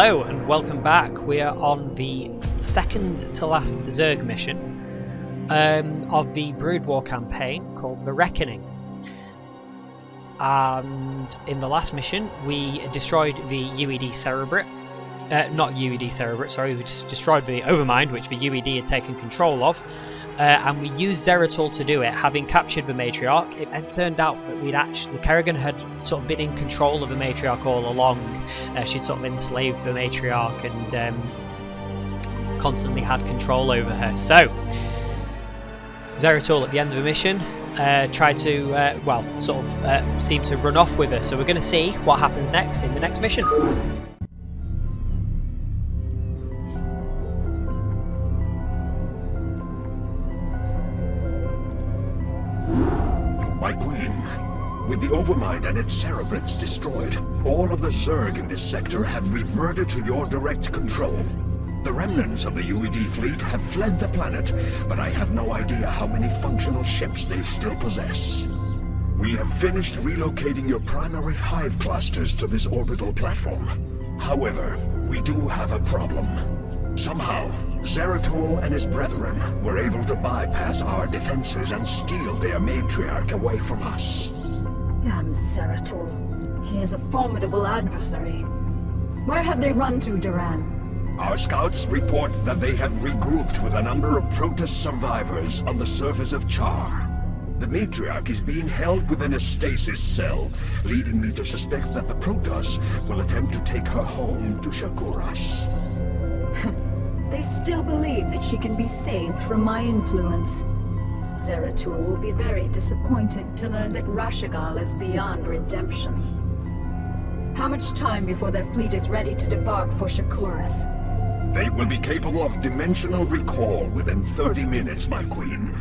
Hello and welcome back. We are on the second to last Zerg mission of the Brood War campaign called The Reckoning. And in the last mission we destroyed the UED Cerebrate. Not UED Cerebrate, sorry, we just destroyed the Overmind, which the UED had taken control of. And we used Zeratul to do it, having captured the Matriarch. It turned out that Kerrigan had sort of been in control of the Matriarch all along. She'd sort of enslaved the Matriarch and constantly had control over her. So, Zeratul at the end of the mission tried to, seemed to run off with her. So we're going to see what happens next in the next mission. My queen, with the Overmind and its Cerebrates destroyed, all of the Zerg in this sector have reverted to your direct control. The remnants of the UED fleet have fled the planet, but I have no idea how many functional ships they still possess. We have finished relocating your primary hive clusters to this orbital platform. However, we do have a problem. Somehow, Zeratul and his brethren were able to bypass our defenses and steal their Matriarch away from us. Damn Zeratul. He is a formidable adversary. Where have they run to, Duran? Our scouts report that they have regrouped with a number of protoss survivors on the surface of Char. The Matriarch is being held within a stasis cell, leading me to suspect that the protoss will attempt to take her home to Shakuras. They still believe that she can be saved from my influence. Zeratul will be very disappointed to learn that Raszagal is beyond redemption. How much time before their fleet is ready to debark for Shakuras? They will be capable of dimensional recall within 30 minutes, my queen.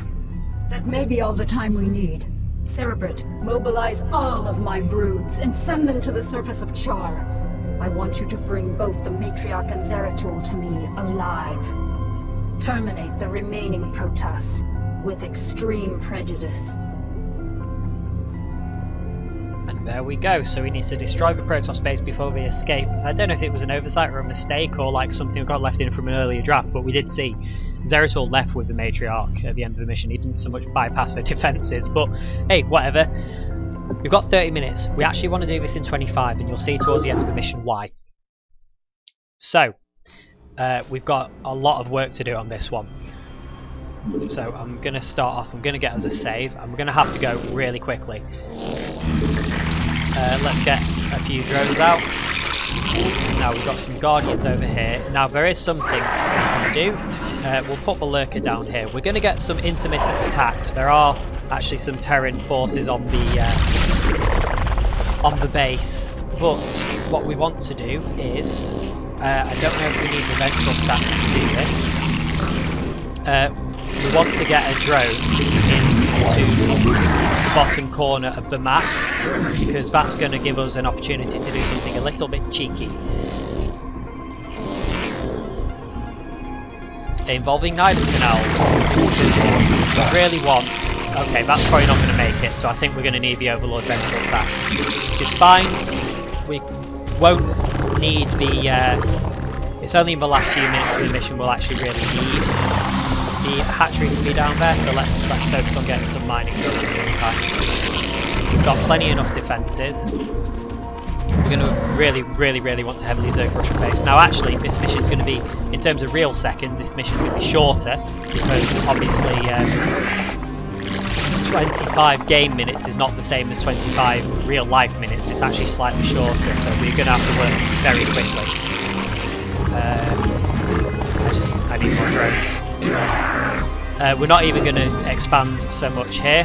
That may be all the time we need. Cerebrate, mobilize all of my broods and send them to the surface of Char. I want you to bring both the Matriarch and Zeratul to me alive. Terminate the remaining protoss with extreme prejudice. And there we go. So we need to destroy the protoss base before they escape. I don't know if it was an oversight or a mistake or like something got left in from an earlier draft, but we did see Zeratul left with the Matriarch at the end of the mission. He didn't so much bypass their defences, but hey, whatever. We've got 30 minutes. We actually want to do this in 25, and you'll see towards the end of the mission why. So, we've got a lot of work to do on this one. So I'm going to start off, I'm going to get us a save, and we're going to have to go really quickly. Let's get a few drones out. Now we've got some Guardians over here. Now there is something we can do. We'll put the Lurker down here. We're going to get some intermittent attacks. There are actually some Terran forces on the base, but what we want to do is I don't know if we need the ventral sats to do this. We want to get a drone into the bottom corner of the map, because that's going to give us an opportunity to do something a little bit cheeky. Involving Nidus canals, because we really want... Okay, that's probably not going to make it, so I think we're going to need the Overlord Ventral Sats, which is fine. We won't need the... it's only in the last few minutes of the mission we'll actually really need the hatchery to be down there, so let's focus on getting some mining done in the meantime. We've got plenty enough defences. We're going to really want to heavily Zerg rush the base. Now actually, this mission is going to be, in terms of real seconds, this mission is going to be shorter, because obviously 25 game minutes is not the same as 25 real life minutes. It's actually slightly shorter, so we're going to have to work very quickly. I need more drones. We're not even going to expand so much here.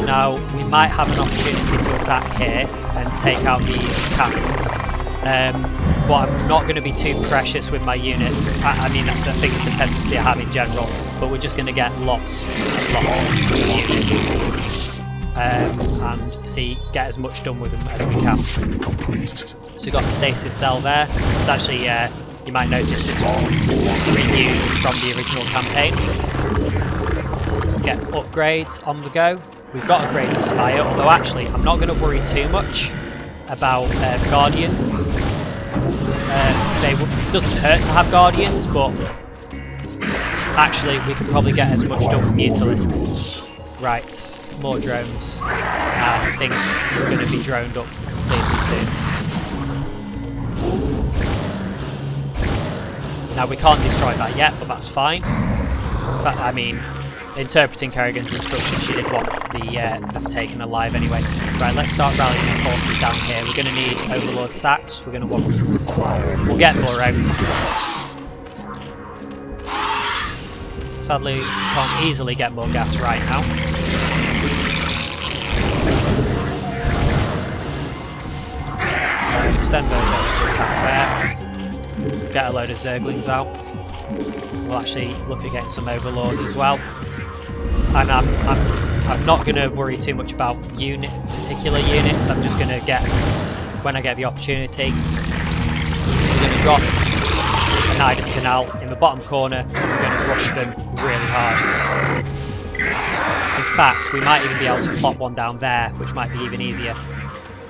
Now we might have an opportunity to attack here and take out these cannons, but I'm not going to be too precious with my units. I mean, I think it's a tendency I have in general, but we're just going to get lots of units and get as much done with them as we can. So we've got the stasis cell there. It's actually, you might notice it's reused from the original campaign. Let's get upgrades on the go. We've got upgrades to Spire, although actually I'm not going to worry too much about Guardians. doesn't hurt to have Guardians, but actually we can probably get as much done with Mutalisks. Right, more drones. I think we're going to be droned up completely soon. Now we can't destroy that yet, but that's fine. In fact, I mean, interpreting Kerrigan's instructions, she did want them taken alive anyway. Right, let's start rallying the forces down here. We're going to need Overlord sacks. We're going to want... We'll get more out. Sadly, we can't easily get more gas right now. Send those over to attack there. Get a load of Zerglings out. We'll actually look at getting some Overlords as well. And I'm not going to worry too much about particular units. I'm just going to get, when I get the opportunity, we're going to drop a Nidus Canal in the bottom corner and we're going to rush them really hard. In fact, we might even be able to plop one down there, which might be even easier.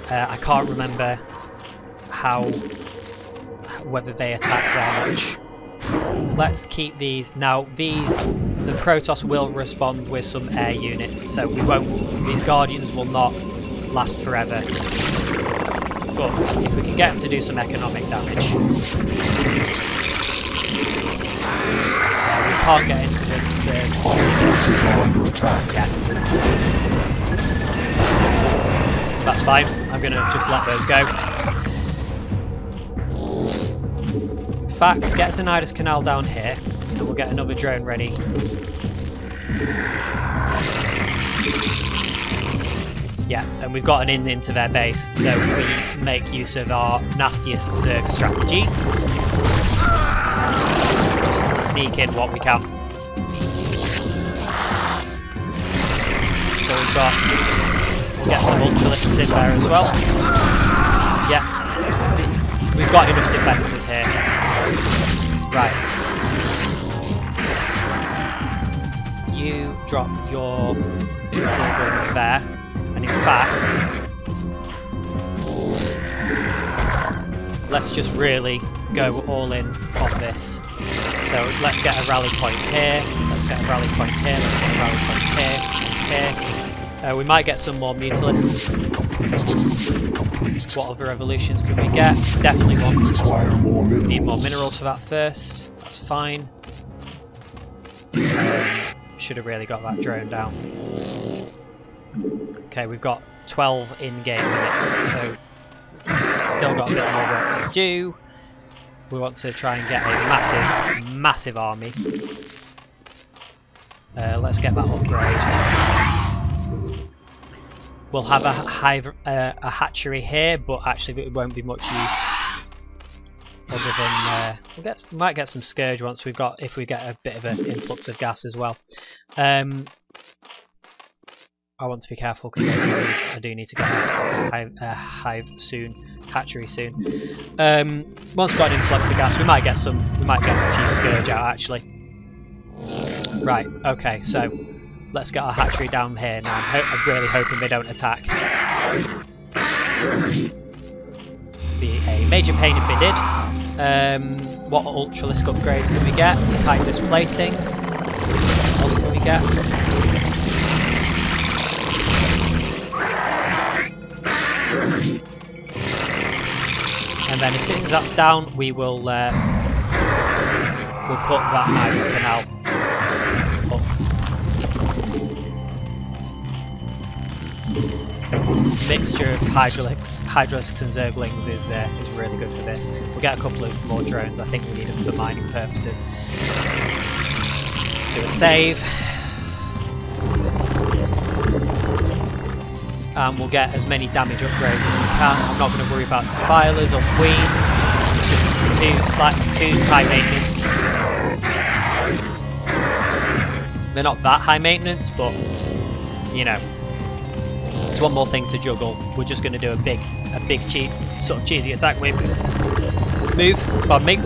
I can't remember whether they attack there much. Let's keep these. Now the Protoss will respond with some air units, so these Guardians will not last forever. But if we can get them to do some economic damage. We can't get into the forces are under attack. Yeah. That's fine. I'm gonna just let those go. In fact, get us a Nidus Canal down here, and we'll get another drone ready. Yeah, and we've got an in into their base, so we make use of our nastiest Zerg strategy. Just sneak in what we can. So we'll get some Ultralisks in there as well. Yeah, we've got enough defences here. Right. You drop your Zerglings there, and in fact, let's just really go all in on this. So let's get a rally point here, let's get a rally point here, let's get a rally point here, here. We might get some more Mutalisks. What other evolutions could we get? Definitely need more minerals for that first. That's fine. Should have really got that drone down. Okay, we've got 12 in-game minutes, so still got a bit more work to do. We want to try and get a massive army. Let's get that upgrade. We'll have a hatchery here, but actually it won't be much use. Other than we might get some Scourge once if we get a bit of an influx of gas as well. I want to be careful because I do need to get a hatchery soon. Once we've got an influx of gas, we might get a few Scourge out actually. Right, okay, so let's get our hatchery down here now. I'm really hoping they don't attack. Be a major pain if they did. What Ultralisk upgrades can we get? Chitinous plating. What else can we get? And then as soon as that's down, we'll put that Nidus Canal up. Mixture of Hydralisks and Zerglings is really good for this. We'll get a couple of more drones. I think we need them for mining purposes. Do a save. And we'll get as many damage upgrades as we can. I'm not going to worry about Defilers or Queens. It's just too high maintenance. They're not that high maintenance, but you know, it's one more thing to juggle. We're just going to do a big cheap, sort of cheesy attack move. Pardon me.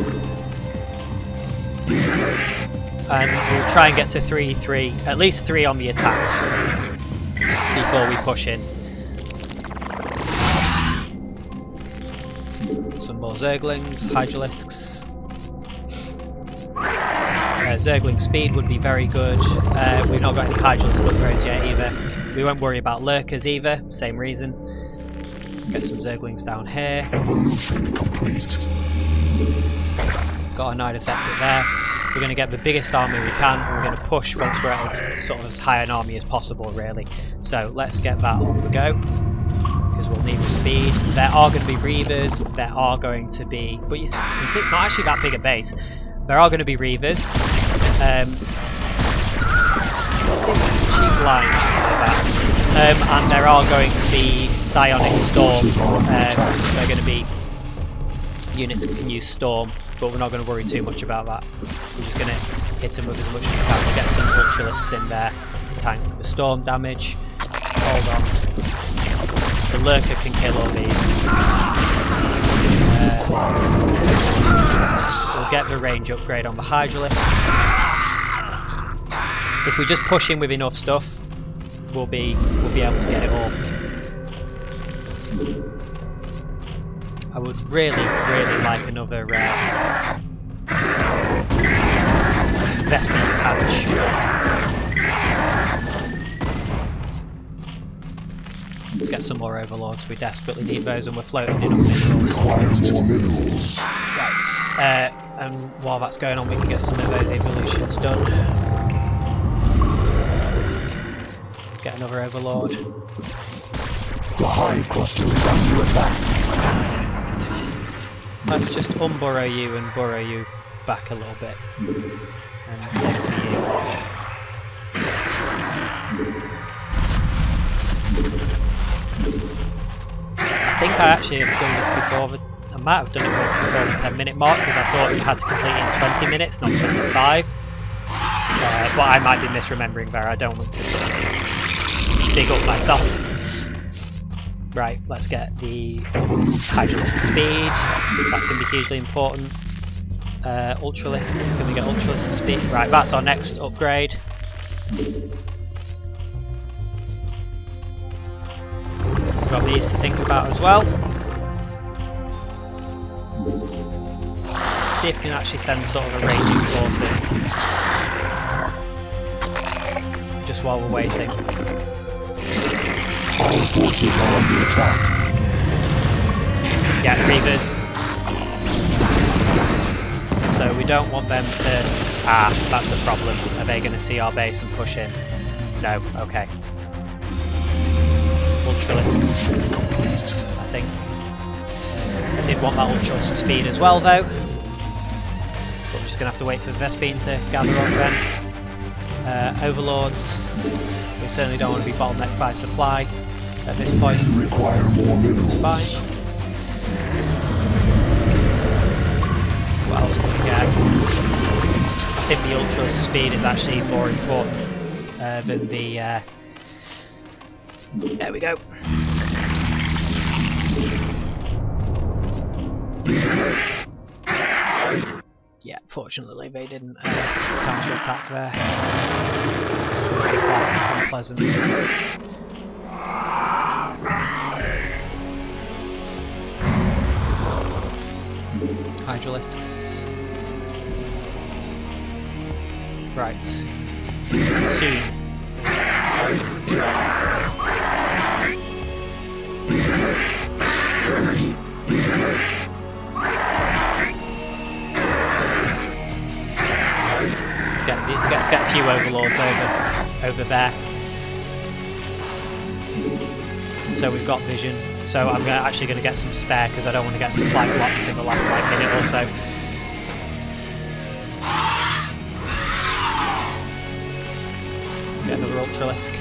And we'll try and get to 3, at least 3 on the attacks before we push in. So some more Zerglings, Hydralisks. Zergling speed would be very good. We've not got any Hydralisk upgrades yet either. We won't worry about Lurkers either, same reason. Get some Zerglings down here. Got a Nidus exit there. We're going to get the biggest army we can, and we're going to push once we're at sort of as high an army as possible, really. So let's get that on the go, because we'll need the speed. There are going to be Reavers, there are going to be... But you see, it's not actually that big a base. There are going to be Reavers. She's blind like that. And there are going to be Psionic Storm. They're going to be units that can use Storm, but we're not going to worry too much about that. We're just going to hit them with as much as we can. We'll get some Ultralisks in there to tank the Storm damage. Hold on. The Lurker can kill all these. We'll get the range upgrade on the Hydralisks. If we just push in with enough stuff, we'll be able to get it all. I would really like another investment patch. Let's get some more Overlords. We desperately need those, and we're floating enough minerals. Right, and while that's going on, we can get some of those evolutions done. Let's get another Overlord. The hive cluster is under attack. Let's just unburrow you and burrow you back a little bit. And same for you. I think I actually have done this before. I might have done it once before the 10-minute mark, because I thought you had to complete it in 20 minutes, not 25. But I might be misremembering there. I don't want to sort of dig up myself. Right, let's get the Hydralisk speed. That's going to be hugely important. Ultralisk, can we get Ultralisk speed? Right, that's our next upgrade. We've got these to think about as well. See if we can actually send sort of a ranging force in. Just while we're waiting. All forces are under attack. Yeah, Reavers. So we don't want them to... Ah, that's a problem. Are they going to see our base and push in? No, okay. Ultralisks, I think. I did want that Ultralisk speed as well, though. But we're just going to have to wait for the Vespene to gather up then. Overlords. We certainly don't want to be bottlenecked by supply at this point. Require more minerals. It's fine. What else can we get? I think the Ultralisk speed is actually more important than the... There we go. Yeah, fortunately they didn't counter-attack there. Quite unpleasant. Hydralisks. Right. Soon. Let's get a few Overlords over there. So we've got vision. So I'm actually going to get some spare, because I don't want to get supply blocked in the last minute or so. Let's get another Ultralisk.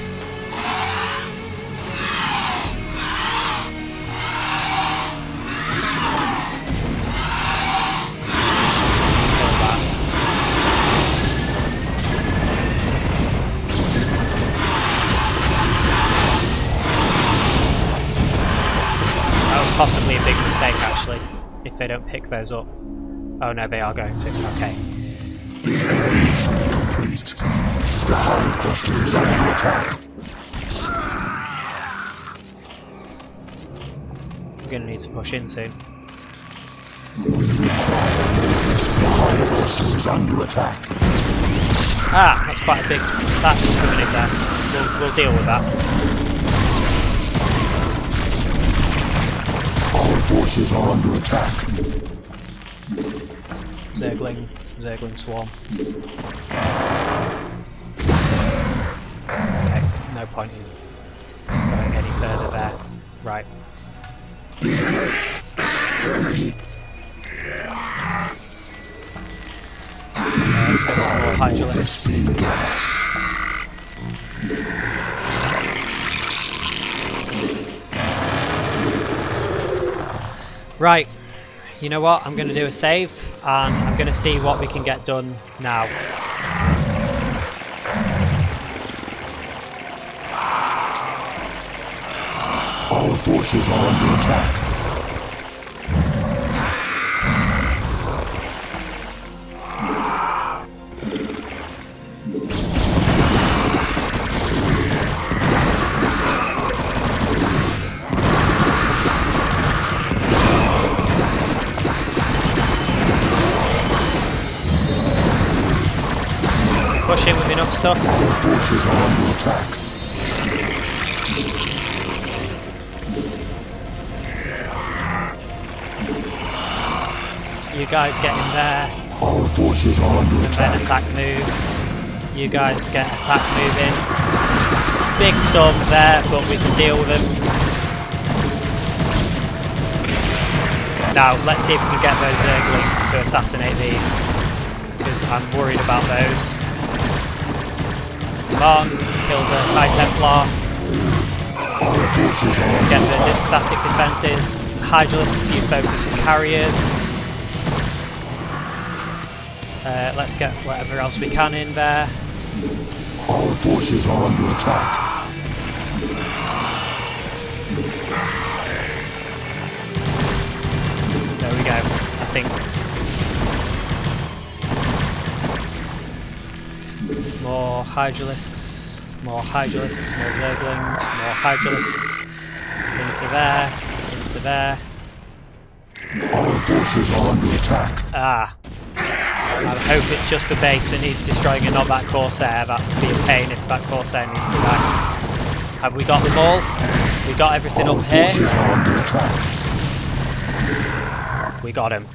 Possibly a big mistake, actually, if they don't pick those up. Oh no, they are going to. Okay. The hive cluster is under attack. We're going to need to push in soon. under attack. Ah, that's quite a big attack coming in there. We'll deal with that. Our forces are under attack. Zergling swarm. Okay, no point in going any further there. Right. Let's get some more hydralisks. Right, you know what? I'm going to do a save and I'm going to see what we can get done now. Our forces are under attack. Push in with enough stuff. Our forces are under attack. You guys get in there. Our forces are under And attack. then attack move. You guys get attack moving. Big storms there, but we can deal with them. Now, let's see if we can get those Zerglings to assassinate these. Because I'm worried about those. Come on, kill the Dark Templar. Let's get the static defences. Hydralisks, you focus on carriers. Let's get whatever else we can in there. Our forces are under attack. There we go, I think. More hydralisks, more Zerglings, more hydralisks. Into there. Our forces are under attack. Ah. I hope it's just the base that needs destroying and not that Corsair. That would be a pain if that Corsair needs to die. Have we got them all? We got everything up here. We got him.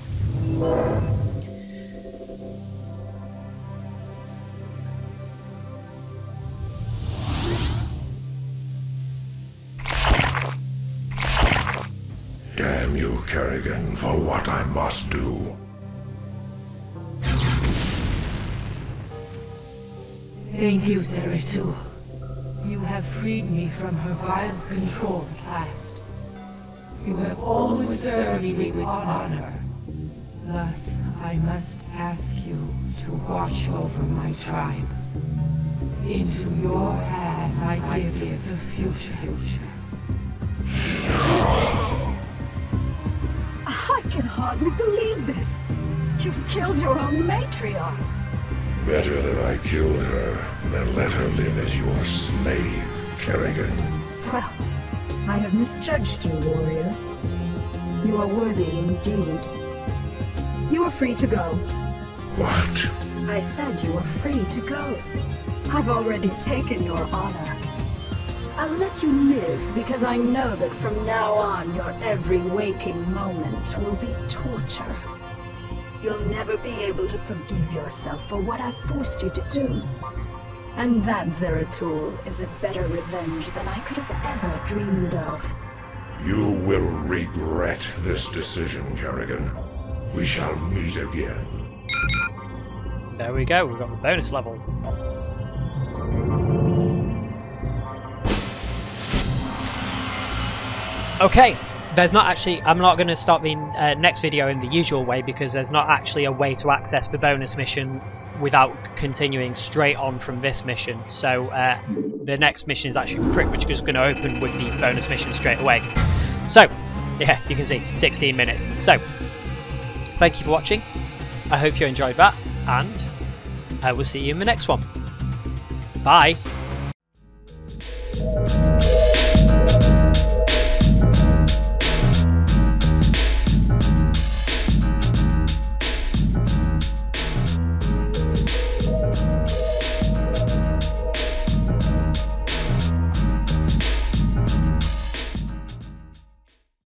Damn you, Kerrigan, for what I must do. Thank you, Zeratul. You have freed me from her vile control at last. You have always served me with honor. Thus, I must ask you to watch over my tribe. Into your hands I give the future. I can hardly believe this. You've killed your own Matriarch. Better that I killed her than let her live as your slave, Kerrigan. Well, I have misjudged you, warrior. You are worthy indeed. You are free to go. What? I said you are free to go. I've already taken your honor. I'll let you live because I know that from now on your every waking moment will be torture. You'll never be able to forgive yourself for what I've forced you to do. And that, Zeratul, is a better revenge than I could have ever dreamed of. You will regret this decision, Kerrigan. We shall meet again. There we go, we've got the bonus level. Okay, there's not actually, I'm not going to start the next video in the usual way because there's not actually a way to access the bonus mission without continuing straight on from this mission. So the next mission is actually pretty much just going to open with the bonus mission straight away. So, yeah, you can see 16 minutes. So, thank you for watching. I hope you enjoyed that, and I will see you in the next one. Bye!